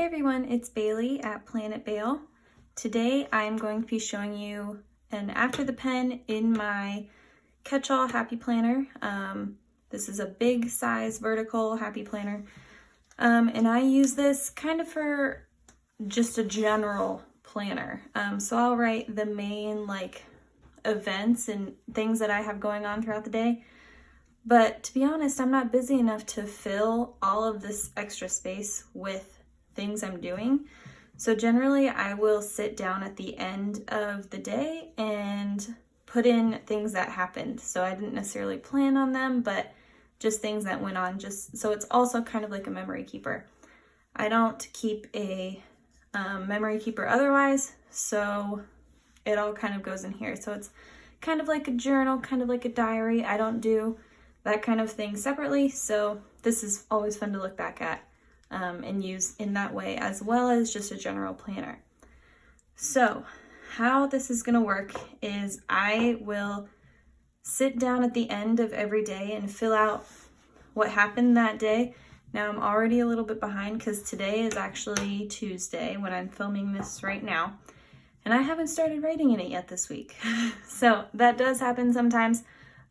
Hey everyone, it's Bailey at Planet Bale. Today I'm going to be showing you an after the pen in my catch-all happy planner. This is a big size vertical happy planner. And I use this kind of for just a general planner. So I'll write the main events and things that I have going on throughout the day. But to be honest, I'm not busy enough to fill all of this extra space with things I'm doing. So generally I will sit down at the end of the day and put in things that happened. So I didn't necessarily plan on them, but just things that went on, just so it's also kind of like a memory keeper. I don't keep a memory keeper otherwise, so it all kind of goes in here. So it's kind of like a journal, kind of like a diary. I don't do that kind of thing separately, so this is always fun to look back at and use in that way, as well as just a general planner. So how this is going to work is I will sit down at the end of every day and fill out what happened that day. Now I'm already a little bit behind because today is actually Tuesday when I'm filming this right now, and I haven't started writing in it yet this week. So that does happen sometimes,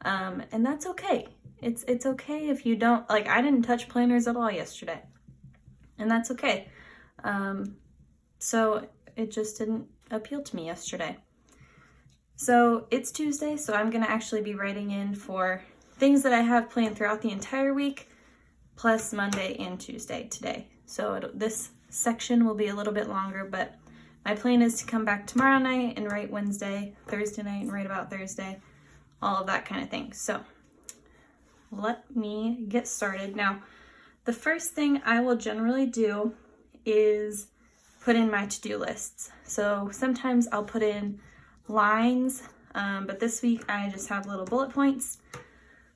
and that's okay. It's okay if you don't, I didn't touch planners at all yesterday, and that's okay. So it just didn't appeal to me yesterday. So it's Tuesday, so I'm gonna actually be writing in for things that I have planned throughout the entire week, plus Monday and Tuesday today. So this section will be a little bit longer, but my plan is to come back tomorrow night and write Wednesday, Thursday night and write about Thursday, all of that kind of thing. So let me get started. Now, the first thing I will generally do is put in my to-do lists. So sometimes I'll put in lines, but this week I just have little bullet points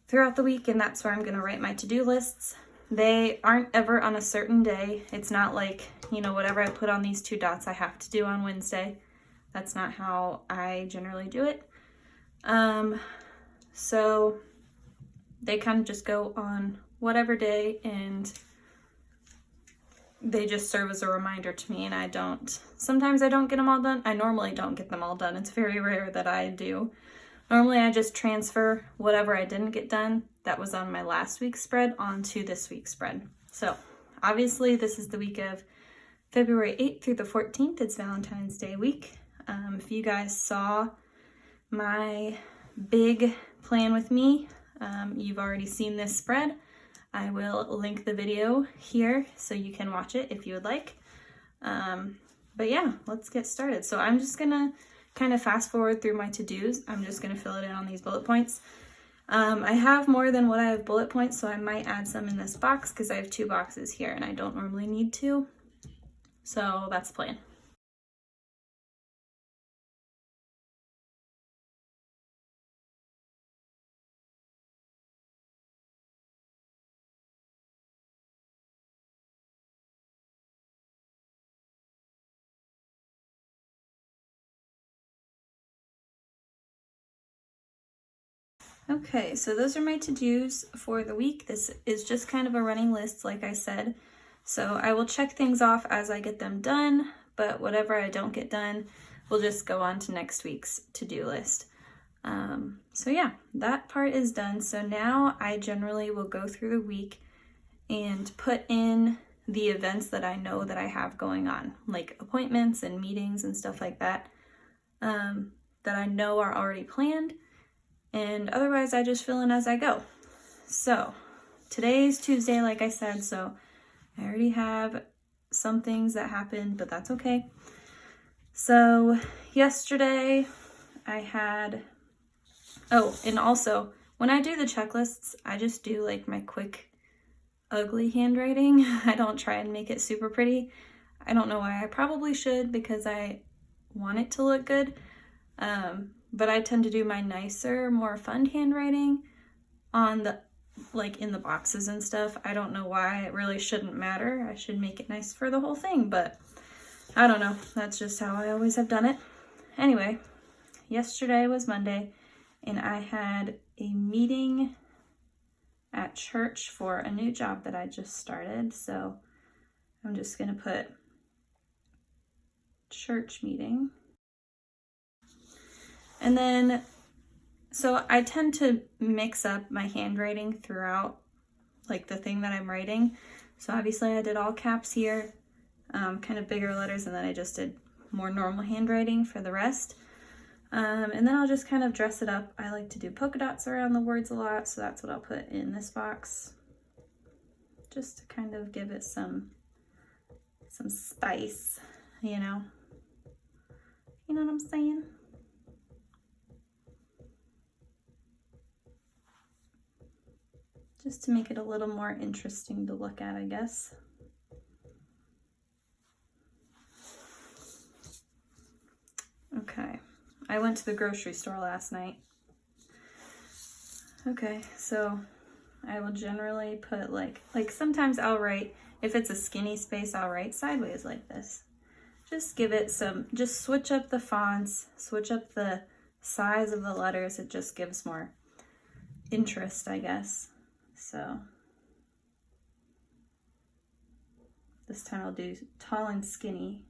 throughout the week, and that's where I'm going to write my to-do lists. They aren't ever on a certain day. It's not like, whatever I put on these 2 dots I have to do on Wednesday. That's not how I generally do it. So they kind of just go on whatever day, and they just serve as a reminder to me, and sometimes I don't get them all done. I normally don't get them all done. It's very rare that I do. Normally I just transfer whatever I didn't get done that was on my last week's spread onto this week's spread. So obviously this is the week of February 8th through the 14th. It's Valentine's Day week. If you guys saw my big plan with me, you've already seen this spread. I will link the video here so you can watch it if you would like. But yeah, let's get started. So I'm just gonna kind of fast forward through my to-dos. I'm just gonna fill it in on these bullet points. I have more than what I have bullet points, so I might add some in this box because I have 2 boxes here and I don't normally need to. So that's the plan. Okay, so those are my to-dos for the week. This is just kind of a running list, like I said. So I will check things off as I get them done, but whatever I don't get done will just go on to next week's to-do list. So yeah, that part is done. So now I generally will go through the week and put in the events that I know that I have going on, like appointments and meetings and stuff like that, that I know are already planned. And otherwise I just fill in as I go. So today's Tuesday, like I said, so I already have some things that happened, but that's okay. So yesterday I had, and also when I do the checklists, I just do my quick ugly handwriting. I don't try and make it super pretty. I don't know why. I probably should because I want it to look good. But I tend to do my nicer, more fun handwriting on the, in the boxes and stuff. I don't know why. It really shouldn't matter. I should make it nice for the whole thing, but I don't know. That's just how I always have done it. Anyway, yesterday was Monday, and I had a meeting at church for a new job that I just started. So I'm just gonna put church meeting. And then, so I tend to mix up my handwriting throughout like the thing that I'm writing. So obviously I did all caps here, kind of bigger letters, and then I just did more normal handwriting for the rest. And then I'll just kind of dress it up. I like to do polka dots around the words a lot, so that's what I'll put in this box, just to kind of give it some spice, you know? You know what I'm saying? Just to make it a little more interesting to look at, I guess. Okay, I went to the grocery store last night. Okay, so I will generally put like sometimes I'll write, if it's a skinny space, I'll write sideways like this. Just give it some, just switch up the fonts, switch up the size of the letters. It just gives more interest, I guess. So this time I'll do tall and skinny.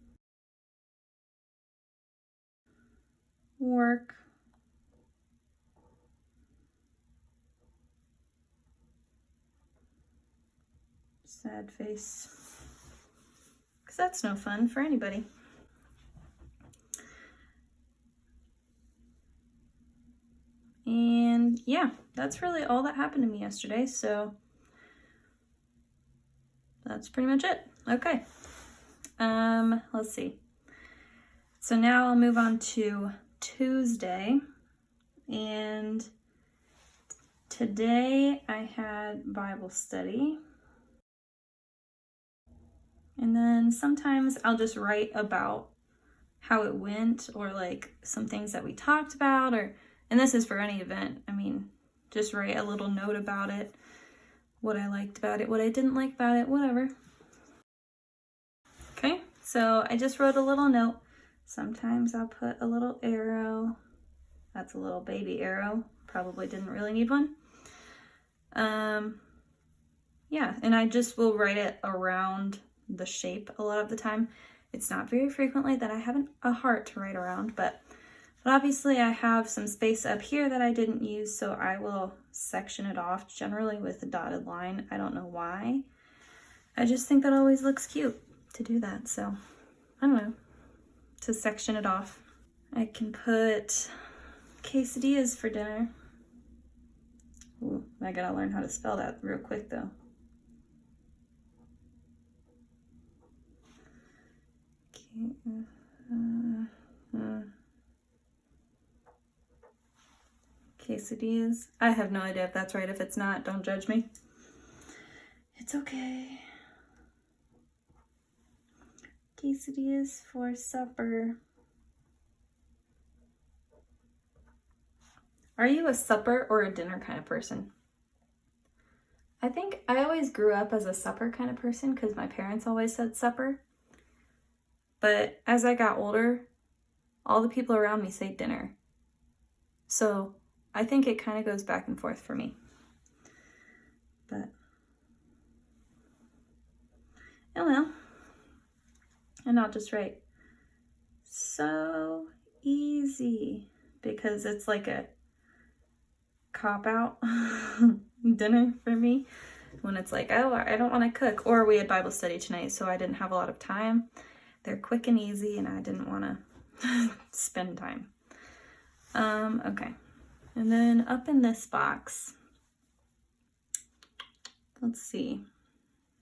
Work. Sad face. Because that's no fun for anybody. And yeah, that's really all that happened to me yesterday. So that's pretty much it. Okay. Let's see. So now I'll move on to Tuesday. And today I had Bible study. And then sometimes I'll just write about how it went, or like some things that we talked about, and this is for any event. I mean, just write a little note about it, what I liked about it, what I didn't like about it, whatever. Okay, so I just wrote a little note. Sometimes I'll put a little arrow. That's a little baby arrow. Probably didn't really need one. Yeah, and I just will write it around the shape a lot of the time. It's not very frequently that I have a heart to write around, but obviously I have some space up here that I didn't use, so I will section it off, generally with a dotted line. I don't know why. I just think that always looks cute to do that, so I don't know, to section it off. I can put quesadillas for dinner. Ooh, I gotta learn how to spell that real quick though. Quesadillas. I have no idea if that's right. If it's not, don't judge me. It's okay. Quesadillas for supper. Are you a supper or a dinner kind of person? I think I always grew up as a supper kind of person because my parents always said supper. But as I got older, all the people around me say dinner. So I think it kind of goes back and forth for me. But, oh well. And I'll just write, so easy, because it's like a cop-out dinner for me. When it's like, oh, I don't want to cook. Or we had Bible study tonight, so I didn't have a lot of time. They're quick and easy, and I didn't want to spend time. Okay. And then up in this box, let's see.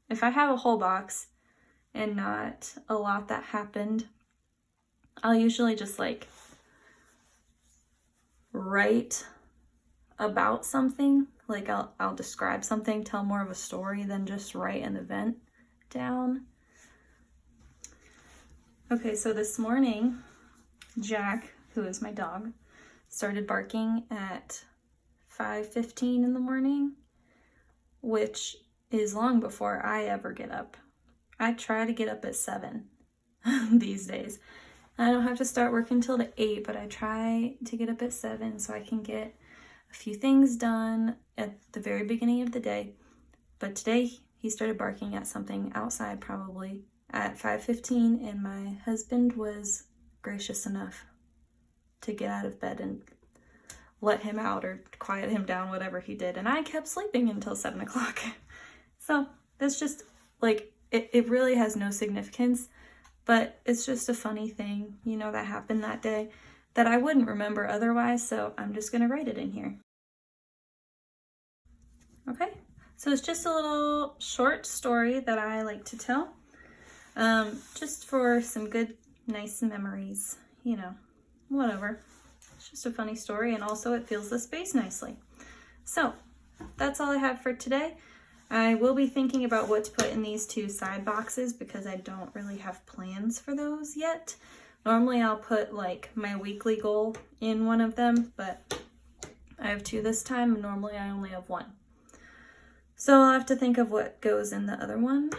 If I have a whole box and not a lot that happened, I'll usually just like write about something. Like I'll describe something, tell more of a story than just write an event down. Okay, so this morning, Jack, who is my dog, started barking at 5:15 in the morning, which is long before I ever get up. I try to get up at 7 these days. I don't have to start work until 8, but I try to get up at 7 so I can get a few things done at the very beginning of the day. But today he started barking at something outside, probably at 5:15, and my husband was gracious enough to get out of bed and let him out or quiet him down, whatever he did, and I kept sleeping until 7 o'clock. So that's just like, it really has no significance, but it's just a funny thing, you know, that happened that day that I wouldn't remember otherwise, so I'm just gonna write it in here. Okay, so it's just a little short story that I like to tell, just for some good, nice memories, you know, whatever. It's just a funny story, and also it fills the space nicely. So that's all I have for today. I will be thinking about what to put in these two side boxes because I don't really have plans for those yet. Normally I'll put like my weekly goal in one of them, but I have two this time, and normally I only have one. So I'll have to think of what goes in the other one,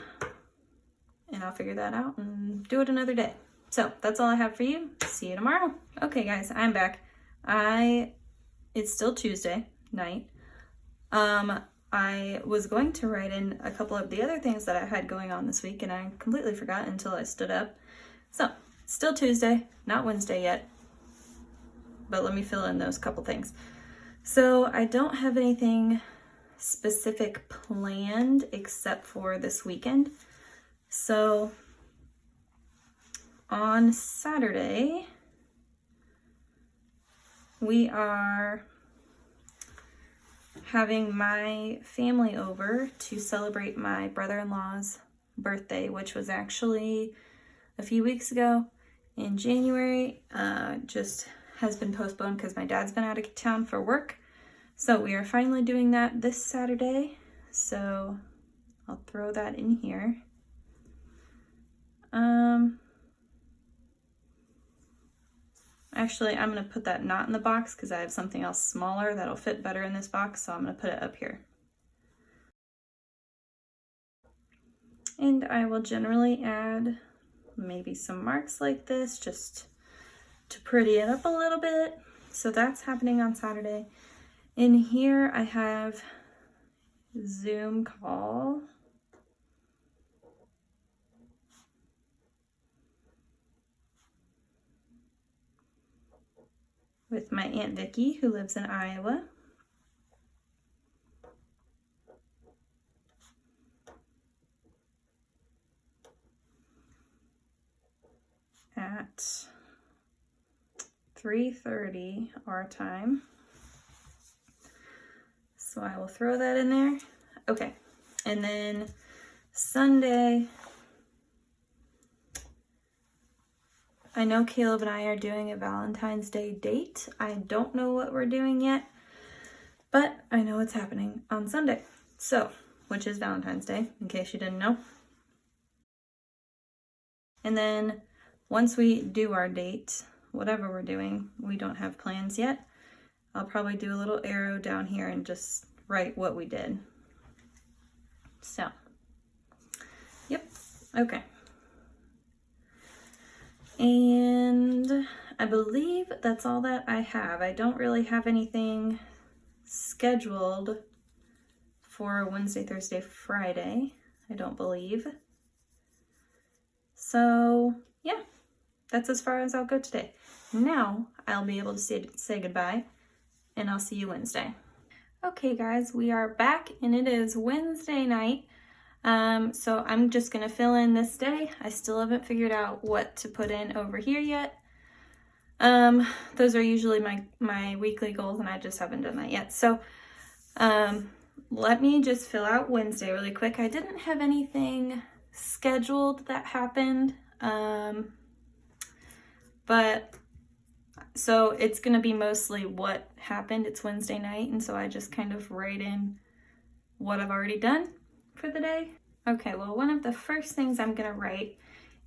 and I'll figure that out and do it another day. So that's all I have for you. See you tomorrow. Okay guys, I'm back. It's still Tuesday night. I was going to write in a couple of the other things that I had going on this week, and I completely forgot until I stood up. So, still Tuesday, not Wednesday yet, but let me fill in those couple things. So, I don't have anything specific planned except for this weekend. So, on Saturday, we are having my family over to celebrate my brother-in-law's birthday, which was actually a few weeks ago in January. Just has been postponed because my dad's been out of town for work. So we are finally doing that this Saturday. So I'll throw that in here. Actually, I'm going to put that not in the box because I have something else smaller that'll fit better in this box, so I'm going to put it up here. And I will generally add maybe some marks like this just to pretty it up a little bit. So that's happening on Saturday. In here I have Zoom call. With my Aunt Vicky, who lives in Iowa. At 3:30 our time. So I will throw that in there. Okay, and then Sunday, I know Caleb and I are doing a Valentine's Day date. I don't know what we're doing yet, but I know it's happening on Sunday. So, which is Valentine's Day, in case you didn't know. And then once we do our date, whatever we're doing, we don't have plans yet. I'll probably do a little arrow down here and just write what we did. So, yep, okay. And I believe that's all that I have. I don't really have anything scheduled for Wednesday, Thursday, Friday, I don't believe. So, yeah, that's as far as I'll go today. Now, I'll be able to say goodbye, and I'll see you Wednesday. Okay, guys, we are back, and it is Wednesday night. So I'm just gonna fill in this day. I still haven't figured out what to put in over here yet. Those are usually my weekly goals, and I just haven't done that yet. So, let me just fill out Wednesday really quick. I didn't have anything scheduled that happened, but so it's gonna be mostly what happened. It's Wednesday night, and so I just kind of write in what I've already done for the day. Okay, well, one of the first things I'm gonna write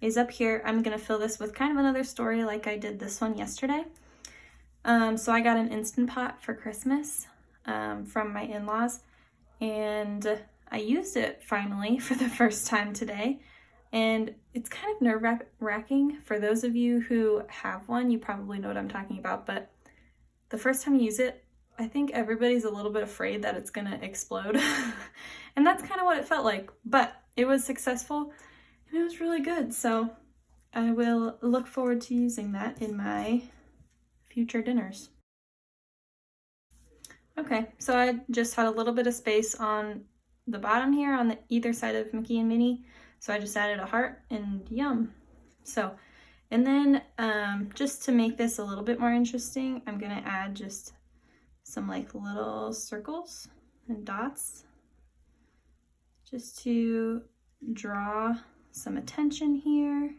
is up here. I'm gonna fill this with kind of another story like I did this one yesterday. So I got an Instant Pot for Christmas from my in-laws, and I used it finally for the first time today, and it's kind of nerve-wracking. For those of you who have one, you probably know what I'm talking about, but the first time you use it, I think everybody's a little bit afraid that it's gonna explode. And that's kind of what it felt like, but it was successful. It was really good, so I will look forward to using that in my future dinners. Okay, so I just had a little bit of space on the bottom here on the either side of Mickey and Minnie, so I just added a heart and yum. So, and then just to make this a little bit more interesting, I'm gonna add just some like little circles and dots just to draw some attention here,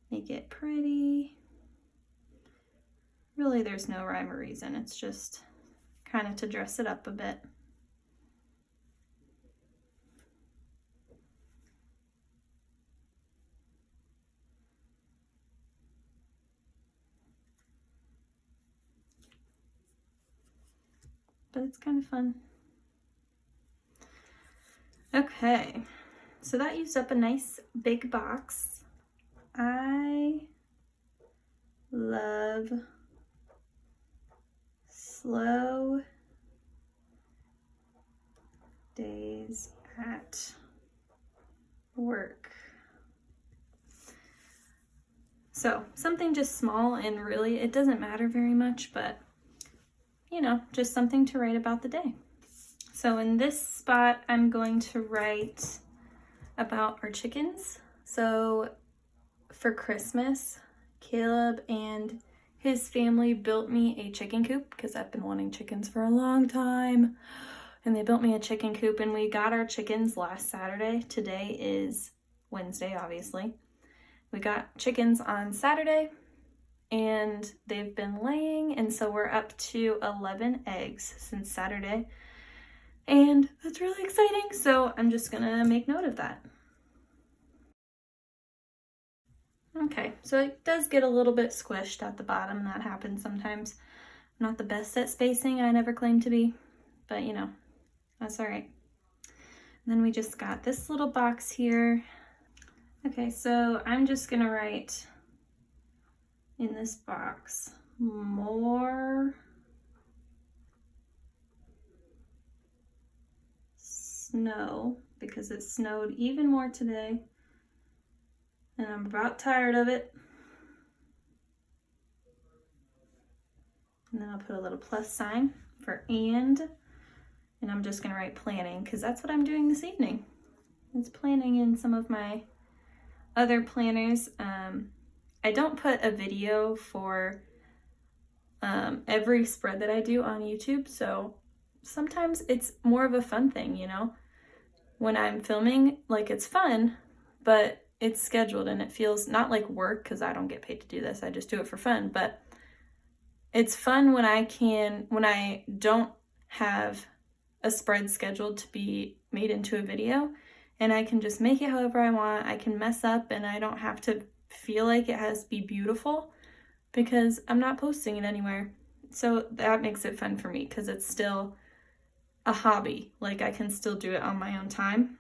make it pretty. Really, there's no rhyme or reason, it's just kind of to dress it up a bit. But it's kind of fun. Okay, so that used up a nice big box. I love slow days at work. So something just small, and really it doesn't matter very much, but you know, just something to write about the day. So in this spot, I'm going to write about our chickens. So for Christmas, Caleb and his family built me a chicken coop because I've been wanting chickens for a long time. And they built me a chicken coop, and we got our chickens last Saturday. Today is Wednesday, obviously. We got chickens on Saturday, and they've been laying, and so we're up to 11 eggs since Saturday. And that's really exciting, so I'm just gonna make note of that. Okay, so it does get a little bit squished at the bottom. That happens sometimes. I'm not the best at spacing, I never claimed to be, but you know, that's all right. And then we just got this little box here. Okay, so I'm just gonna write in this box, more snow, because it snowed even more today, and I'm about tired of it. And then I'll put a little plus sign for and I'm just gonna write planning, because that's what I'm doing this evening. It's planning in some of my other planners. I don't put a video for every spread that I do on YouTube, so sometimes it's more of a fun thing, you know? When I'm filming, like, it's fun, but it's scheduled and it feels not like work, because I don't get paid to do this, I just do it for fun, but it's fun when I don't have a spread scheduled to be made into a video, and I can just make it however I want. I can mess up and I don't have to feel like it has to be beautiful because I'm not posting it anywhere. So that makes it fun for me, because it's still a hobby. Like, I can still do it on my own time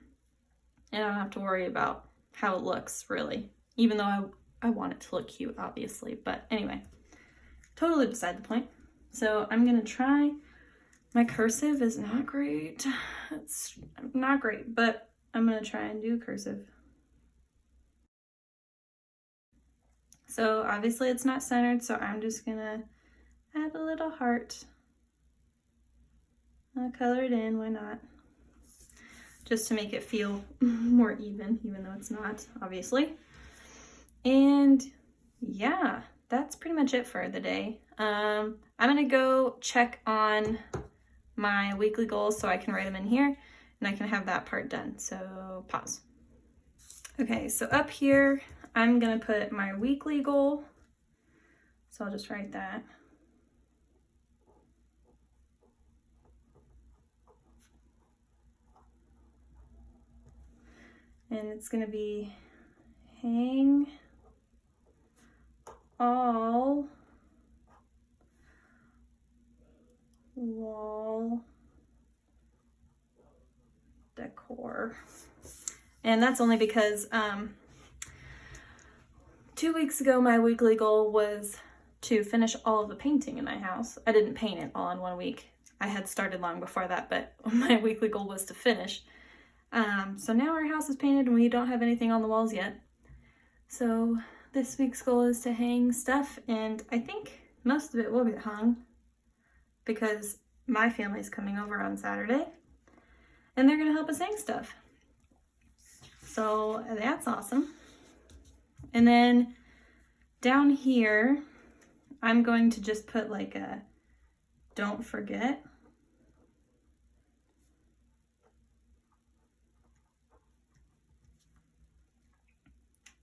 and I don't have to worry about how it looks, really, even though I want it to look cute, obviously. But anyway, totally beside the point. So I'm gonna try. My cursive is not great. It's not great, but I'm gonna try and do cursive. So obviously it's not centered, so I'm just gonna add a little heart. I'll color it in, why not? Just to make it feel more even though it's not, obviously. And yeah, that's pretty much it for the day. I'm gonna go check on my weekly goals so I can write them in here and I can have that part done. So pause. Okay, so up here, I'm gonna put my weekly goal. So I'll just write that. And it's gonna be hang all wall decor. And that's only because 2 weeks ago my weekly goal was to finish all of the painting in my house. I didn't paint it all in 1 week. I had started long before that, but my weekly goal was to finish. So now our house is painted and we don't have anything on the walls yet. So this week's goal is to hang stuff, and I think most of it will get hung because my family's coming over on Saturday and they're gonna help us hang stuff. So that's awesome. And then down here, I'm going to just put like a don't forget.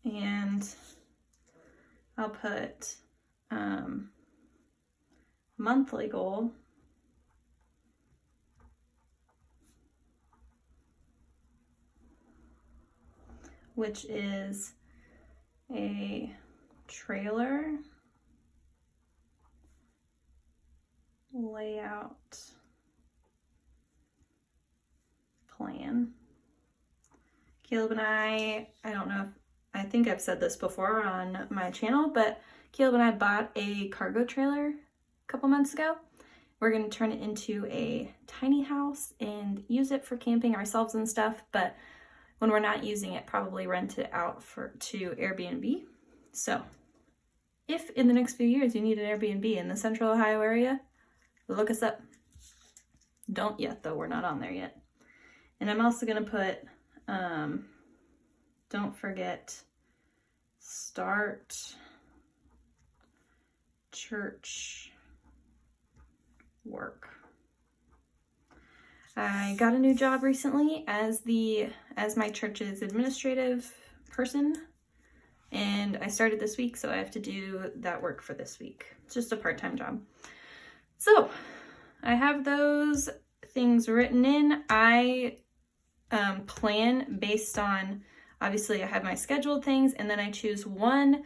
And I'll put monthly goal. Which is a trailer layout plan. Caleb and I don't know if, I think I've said this before on my channel, but Caleb and I bought a cargo trailer a couple months ago. We're going to turn it into a tiny house and use it for camping ourselves and stuff, but when we're not using it, probably rent it out to Airbnb. So if in the next few years you need an Airbnb in the Central Ohio area, look us up. Don't yet though, we're not on there yet. And I'm also gonna put, don't forget, start church work. I got a new job recently as my church's administrative person, and I started this week, so I have to do that work for this week. It's just a part-time job. So I have those things written in. I plan based on, obviously I have my scheduled things, and then I choose one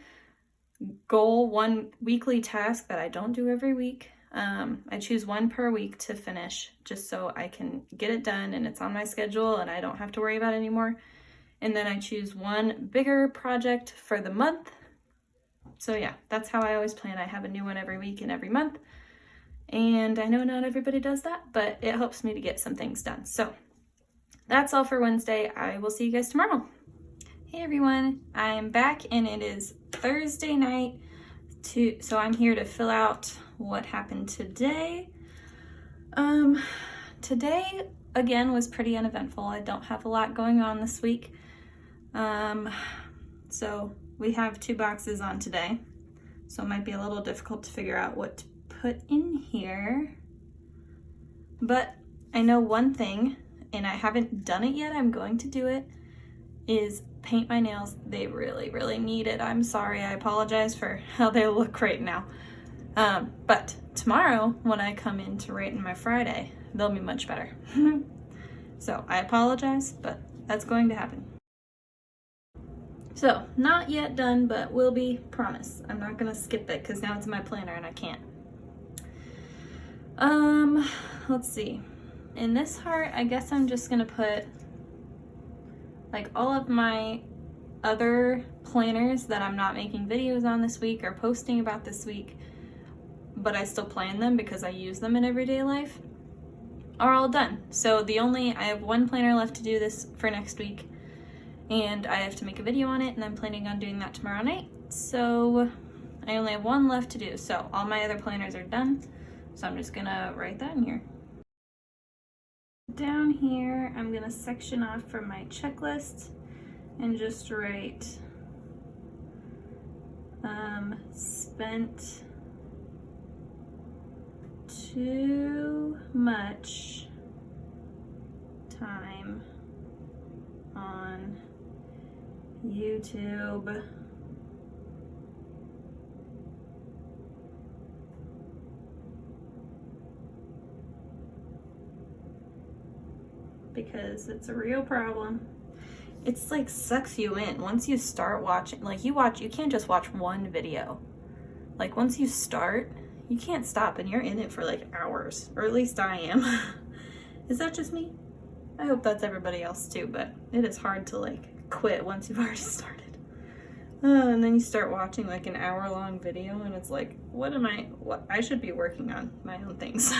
goal, one weekly task that I don't do every week. I choose one per week to finish just so I can get it done and it's on my schedule and I don't have to worry about it anymore. And then I choose one bigger project for the month. So yeah, that's how I always plan. I have a new one every week and every month. And I know not everybody does that, but it helps me to get some things done. So that's all for Wednesday. I will see you guys tomorrow. Hey everyone, I'm back and it is Thursday night. So I'm here to fill out what happened today. Today again was pretty uneventful. I don't have a lot going on this week. So we have 2 boxes on today, so it might be a little difficult to figure out what to put in here. But I know one thing, and I haven't done it yet, I'm going to do it, is paint my nails. They really, really need it. I'm sorry, I apologize for how they look right now. But tomorrow, when I come in to write in my Friday, they'll be much better. So I apologize, but that's going to happen. So not yet done, but will be, promise. I'm not gonna skip it because now it's in my planner and I can't. Let's see. In this heart, I guess I'm just gonna put like all of my other planners that I'm not making videos on this week or posting about this week, but I still plan them because I use them in everyday life, are all done. So I have one planner left to do this for next week, and I have to make a video on it, and I'm planning on doing that tomorrow night. So I only have one left to do. So all my other planners are done. So I'm just gonna write that in here. Down here, I'm gonna section off from my checklist and just write spent too much time on YouTube because it's a real problem. It's like sucks you in. Once you start watching, like you can't just watch one video. Like once you start, you can't stop and you're in it for like hours, or at least I am. Is that just me? I hope that's everybody else too, but it is hard to like quit once you've already started. And then you start watching like an hour-long video and it's like, what I should be working on my own things.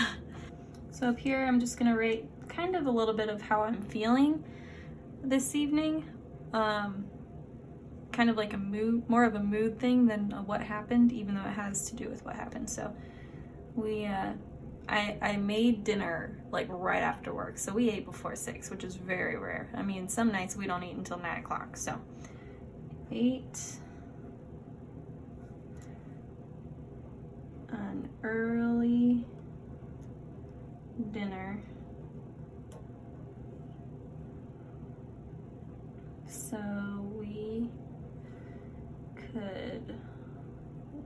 So up here, I'm just gonna write kind of a little bit of how I'm feeling. this evening. Kind of like a mood, more of a mood thing than what happened, even though it has to do with what happened. So I made dinner like right after work, so we ate before 6, which is very rare. I mean, some nights we don't eat until 9 o'clock, so ate an early dinner so we could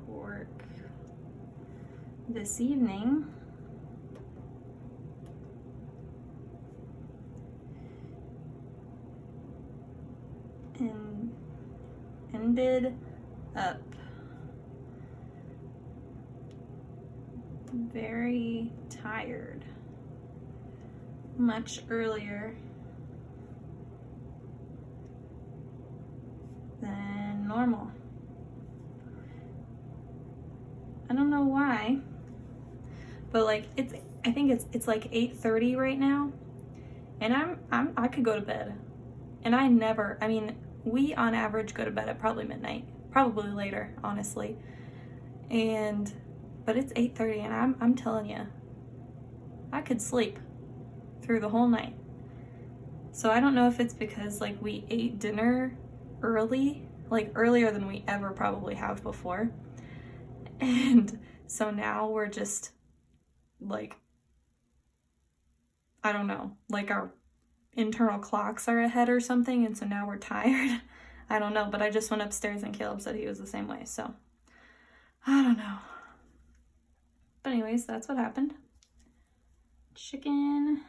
work this evening and ended up very tired much earlier than normal. I don't know why, but like I think it's like 8:30 right now, and I could go to bed, and I mean, we on average go to bed at probably midnight, probably later, honestly, but it's 8:30, and I'm telling you, I could sleep through the whole night. So I don't know if it's because like we ate dinner early, like earlier than we ever probably have before. And so now we're just like, I don't know, like our internal clocks are ahead or something. And so now we're tired. I don't know, but I just went upstairs and Caleb said he was the same way. So I don't know. But anyways, that's what happened. Chicken.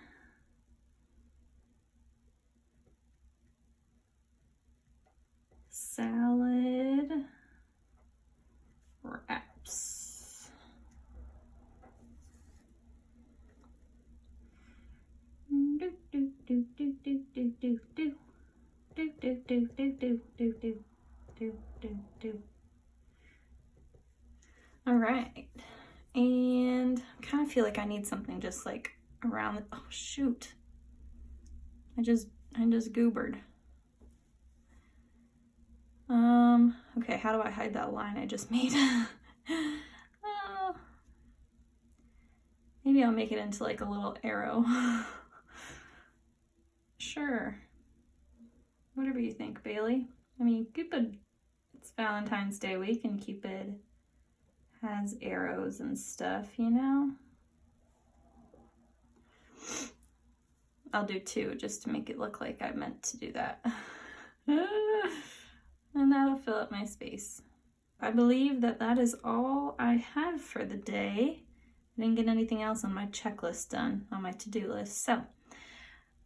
Salad. Wraps. Do do do do do do do do do do do do do do do do do. All right, and I kind of feel like I need something just like around the, oh shoot, I just goobered. Okay, how do I hide that line I just made? Oh, maybe I'll make it into like a little arrow. Sure. Whatever you think, Bailey. I mean, Cupid, it's Valentine's Day week and Cupid has arrows and stuff, you know? I'll do 2 just to make it look like I meant to do that. And that'll fill up my space. I believe that is all I have for the day. I didn't get anything else on my checklist done, on my to-do list. So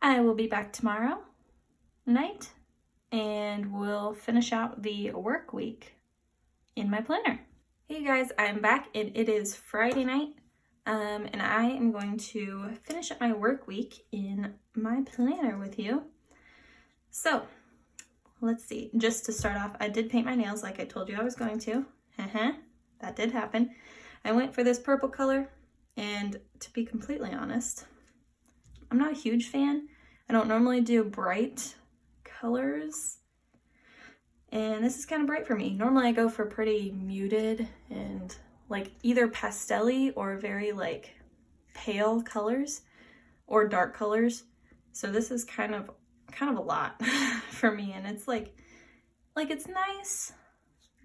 I will be back tomorrow night and we'll finish out the work week in my planner. Hey guys, I'm back and it is Friday night. And I am going to finish up my work week in my planner with you. So let's see, just to start off, I did paint my nails like I told you I was going to. That did happen. I went for this purple color, and to be completely honest, I'm not a huge fan. I don't normally do bright colors, and this is kind of bright for me. Normally I go for pretty muted and like either pastel-y or very like pale colors or dark colors. So this is kind of a lot for me, and it's like it's nice,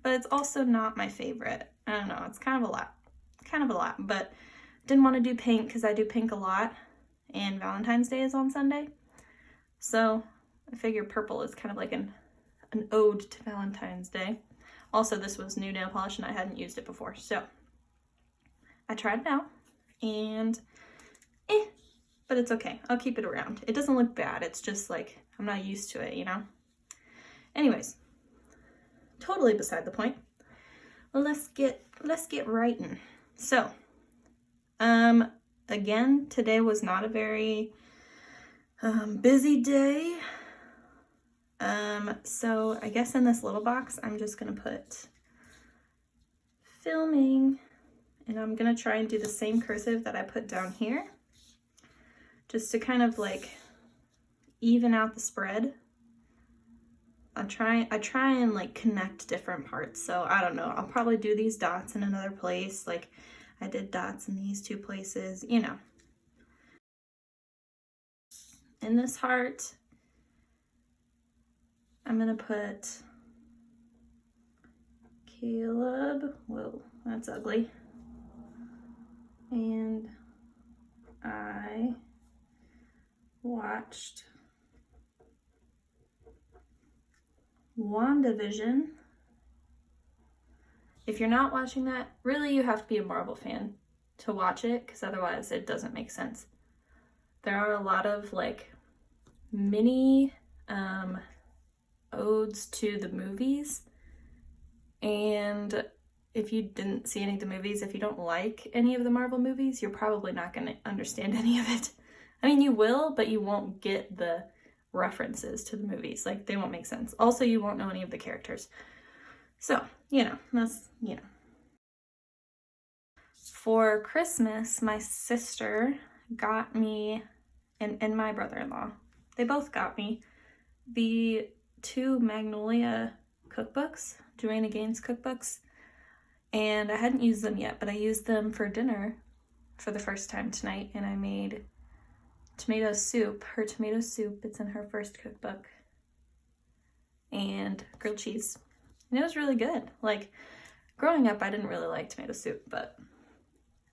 but it's also not my favorite. I don't know, it's kind of a lot, but didn't want to do pink because I do pink a lot and Valentine's Day is on Sunday, so I figure purple is kind of like an ode to Valentine's Day. Also, this was new nail polish and I hadn't used it before, so I tried it out and but it's okay. I'll keep it around. It doesn't look bad. It's just like, I'm not used to it, you know? Anyways, totally beside the point. Well, let's get writing. So, again, today was not a very busy day. So I guess in this little box, I'm just gonna put filming, and I'm gonna try and do the same cursive that I put down here, just to kind of like even out the spread I try and like connect different parts. So I don't know. I'll probably do these dots in another place. Like I did dots in these two places, you know. In this heart, I'm gonna put Caleb. Whoa, that's ugly. And I watched WandaVision. If you're not watching that, really you have to be a Marvel fan to watch it, because otherwise it doesn't make sense. There are a lot of like mini odes to the movies, and if you didn't see any of the movies, if you don't like any of the Marvel movies, you're probably not going to understand any of it. I mean, you will, but you won't get the references to the movies. Like, they won't make sense. Also, you won't know any of the characters. So, you know, that's, you know. For Christmas, my sister got me, and my brother-in-law, they both got me the 2 Magnolia cookbooks, Joanna Gaines cookbooks. And I hadn't used them yet, but I used them for dinner for the first time tonight, and I made tomato soup, her tomato soup. It's in her first cookbook, and grilled cheese. And it was really good. Like, growing up, I didn't really like tomato soup, but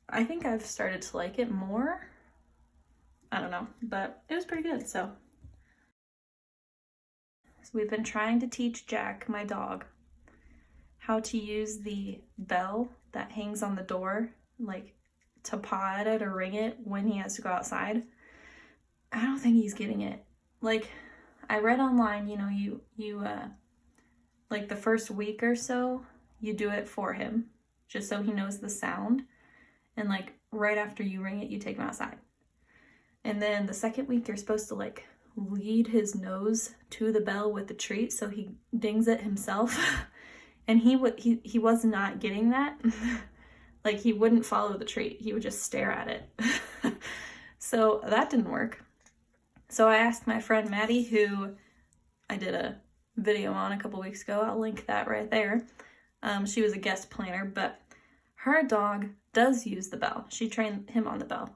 I think I've started to like it more. I don't know, but it was pretty good, so we've been trying to teach Jack, my dog, how to use the bell that hangs on the door, like to paw at it or ring it when he has to go outside. I don't think he's getting it. Like, I read online, you know, you like the first week or so, you do it for him, just so he knows the sound. And like right after you ring it, you take him outside. And then the second week, you're supposed to like lead his nose to the bell with the treat so he dings it himself. And he was not getting that. Like, he wouldn't follow the treat. He would just stare at it. So that didn't work. So I asked my friend Maddie, who I did a video on a couple weeks ago. I'll link that right there. She was a guest planner, but her dog does use the bell. She trained him on the bell.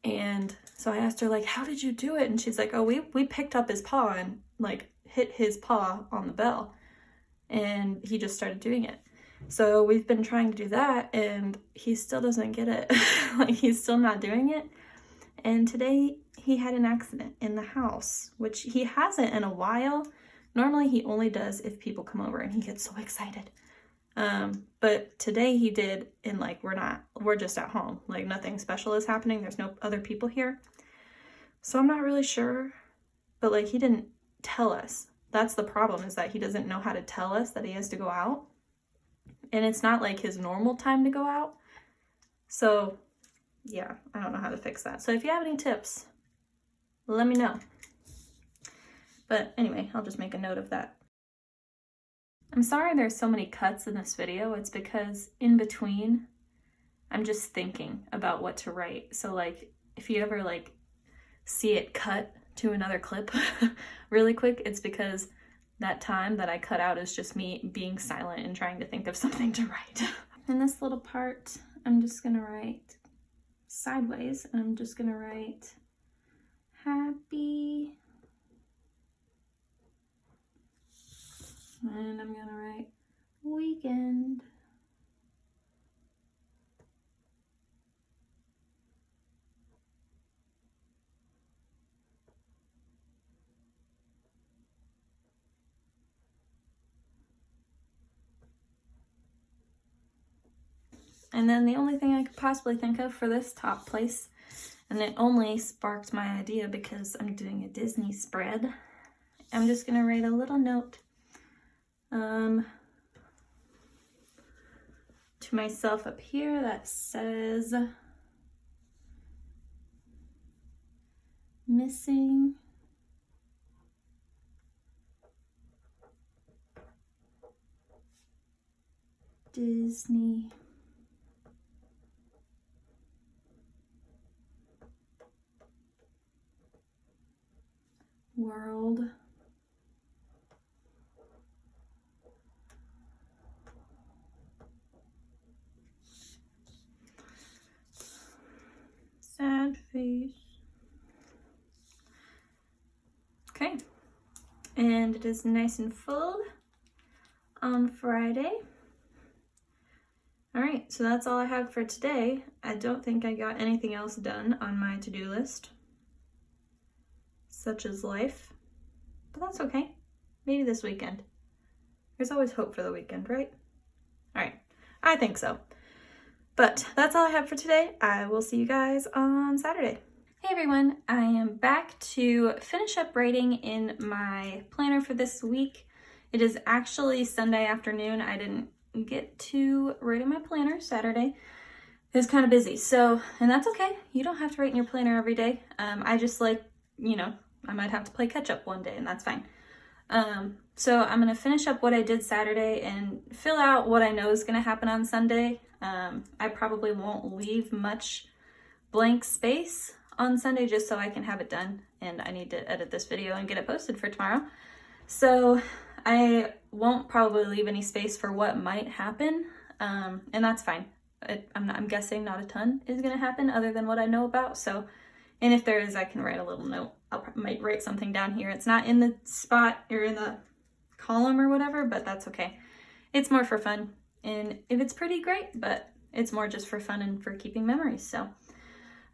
And so I asked her, like, how did you do it? And she's like, oh, we picked up his paw and like hit his paw on the bell, and he just started doing it. So we've been trying to do that, and he still doesn't get it. Like, he's still not doing it. And today he had an accident in the house, which he hasn't in a while. Normally he only does if people come over, and he gets so excited. But today he did, and like, we're just at home. Like, nothing special is happening. There's no other people here. So I'm not really sure, but like, he didn't tell us. That's the problem, is that he doesn't know how to tell us that he has to go out. And it's not like his normal time to go out. So yeah, I don't know how to fix that. So if you have any tips, let me know. But anyway, I'll just make a note of that. I'm sorry there's so many cuts in this video. It's because in between, I'm just thinking about what to write. So like, if you ever like see it cut to another clip really quick, it's because that time that I cut out is just me being silent and trying to think of something to write. In this little part, I'm just gonna write sideways, and I'm just gonna write happy, and I'm gonna write weekend. And then the only thing I could possibly think of for this top place, and it only sparked my idea because I'm doing a Disney spread, I'm just gonna write a little note to myself up here that says, missing Disney World And it is nice and full on Friday. All right, so that's all I have for today. I don't think I got anything else done on my to-do list, such as life, but that's okay. Maybe this weekend. There's always hope for the weekend, right? All right, I think so. But that's all I have for today. I will see you guys on Saturday. Hey everyone, I am back to finish up writing in my planner for this week. It is actually Sunday afternoon. I didn't get to write in my planner Saturday. It was kind of busy, so, and that's okay. You don't have to write in your planner every day. I just like, you know, I might have to play catch up one day and that's fine. So I'm gonna finish up what I did Saturday and fill out what I know is gonna happen on Sunday. I probably won't leave much blank space on Sunday just so I can have it done, and I need to edit this video and get it posted for tomorrow. So I won't probably leave any space for what might happen, and that's fine. I'm guessing not a ton is gonna happen other than what I know about, so, and if there is, I can write a little note. Might write something down here. It's not in the spot or in the column or whatever, but that's okay. It's more for fun, and if it's pretty, great, but it's more just for fun and for keeping memories. So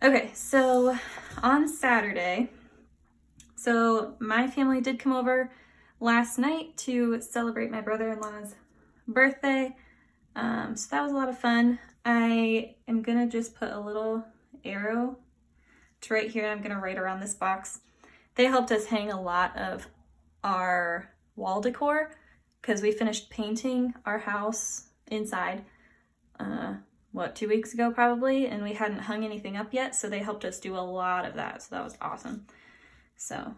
okay, so on Saturday, so my family did come over last night to celebrate my brother-in-law's birthday, so that was a lot of fun. I am gonna just put a little arrow to right here. I'm gonna write around this box. They helped us hang a lot of our wall decor because we finished painting our house inside, 2 weeks ago probably, and we hadn't hung anything up yet, so they helped us do a lot of that, so that was awesome. So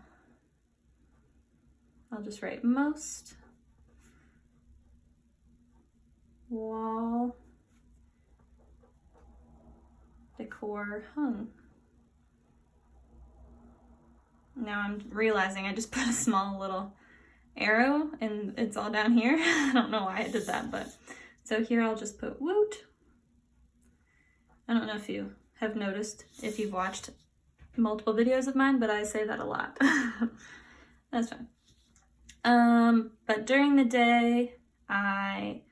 I'll just write most wall decor hung. Now I'm realizing I just put a small little arrow and it's all down here. I don't know why I did that, but so here I'll just put woot. I don't know if you have noticed if you've watched multiple videos of mine, but I say that a lot. That's fine. But during the day, I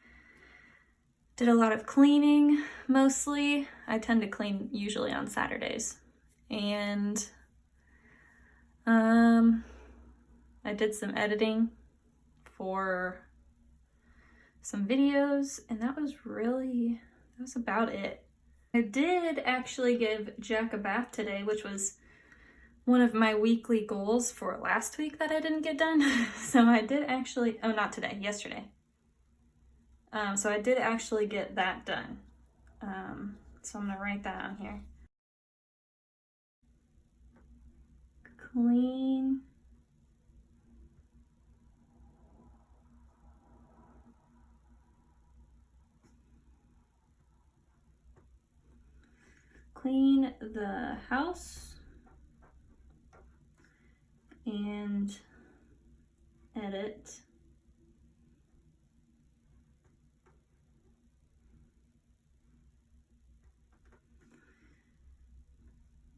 did a lot of cleaning, mostly. I tend to clean usually on Saturdays. And I did some editing for some videos, and that was about it. I did actually give Jack a bath today, which was one of my weekly goals for last week that I didn't get done. So I did actually, oh, not today, yesterday. So I did actually get that done. So I'm gonna write that on here. Clean the house and edit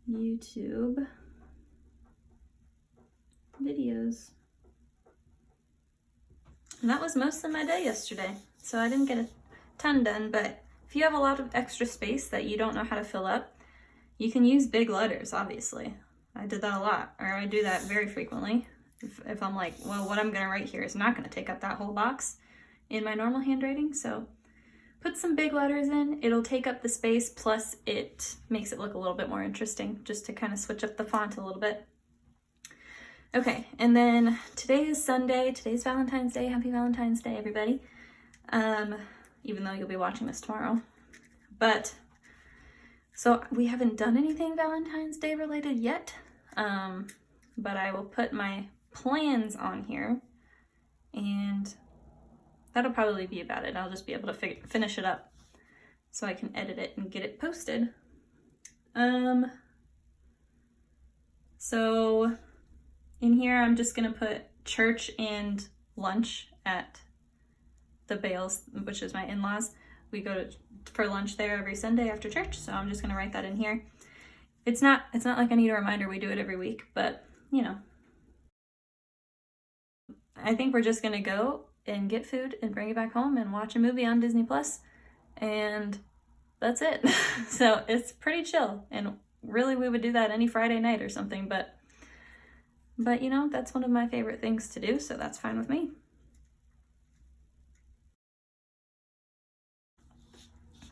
YouTube videos. And that was most of my day yesterday, so I didn't get a ton done, but if you have a lot of extra space that you don't know how to fill up, you can use big letters, obviously. I did that a lot, or I do that very frequently. If I'm like, well, what I'm gonna write here is not gonna take up that whole box in my normal handwriting, so put some big letters in. It'll take up the space, plus it makes it look a little bit more interesting, just to kind of switch up the font a little bit. Okay, and then today is Sunday. Today's Valentine's Day. Happy Valentine's Day, everybody. Even though you'll be watching this tomorrow. But, so we haven't done anything Valentine's Day related yet, but I will put my plans on here, and that'll probably be about it. I'll just be able to finish it up so I can edit it and get it posted. So in here, I'm just gonna put church and lunch at the Bales, which is my in-laws. We go for lunch there every Sunday after church, so I'm just gonna write that in here. It's not like I need a reminder, we do it every week, but you know. I think we're just gonna go and get food and bring it back home and watch a movie on Disney Plus, and that's it. So it's pretty chill, and really we would do that any Friday night or something, but you know, that's one of my favorite things to do, so that's fine with me.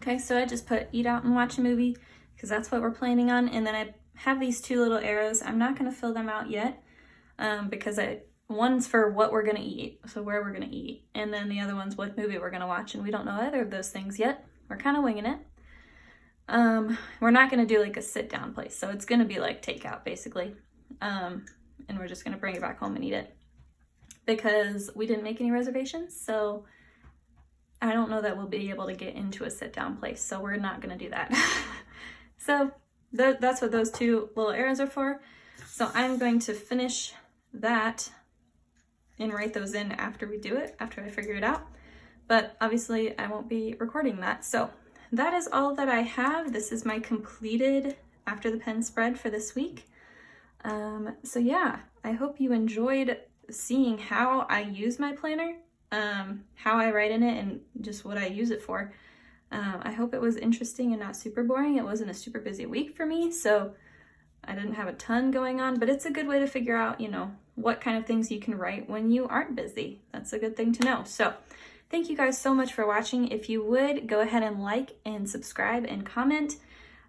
Okay, so I just put eat out and watch a movie because that's what we're planning on, and then I have these two little arrows. I'm not gonna fill them out yet because one's for what we're gonna eat, so where we're gonna eat, and then the other one's what movie we're gonna watch, and we don't know either of those things yet. We're kind of winging it. We're not gonna do like a sit down place, so it's gonna be like takeout basically, and we're just gonna bring it back home and eat it because we didn't make any reservations, so I don't know that we'll be able to get into a sit down place, so we're not gonna do that. So that's what those two little arrows are for. So I'm going to finish that and write those in after we do it, after I figure it out. But obviously I won't be recording that. So that is all that I have. This is my completed After the Pen spread for this week. So yeah, I hope you enjoyed seeing how I use my planner, how I write in it, and just what I use it for. I hope it was interesting and not super boring. It wasn't a super busy week for me, so I didn't have a ton going on, but it's a good way to figure out, you know, what kind of things you can write when you aren't busy. That's a good thing to know. So thank you guys so much for watching. If you would, go ahead and like and subscribe and comment.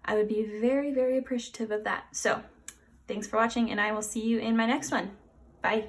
I would be very, very appreciative of that. So thanks for watching, and I will see you in my next one. Bye.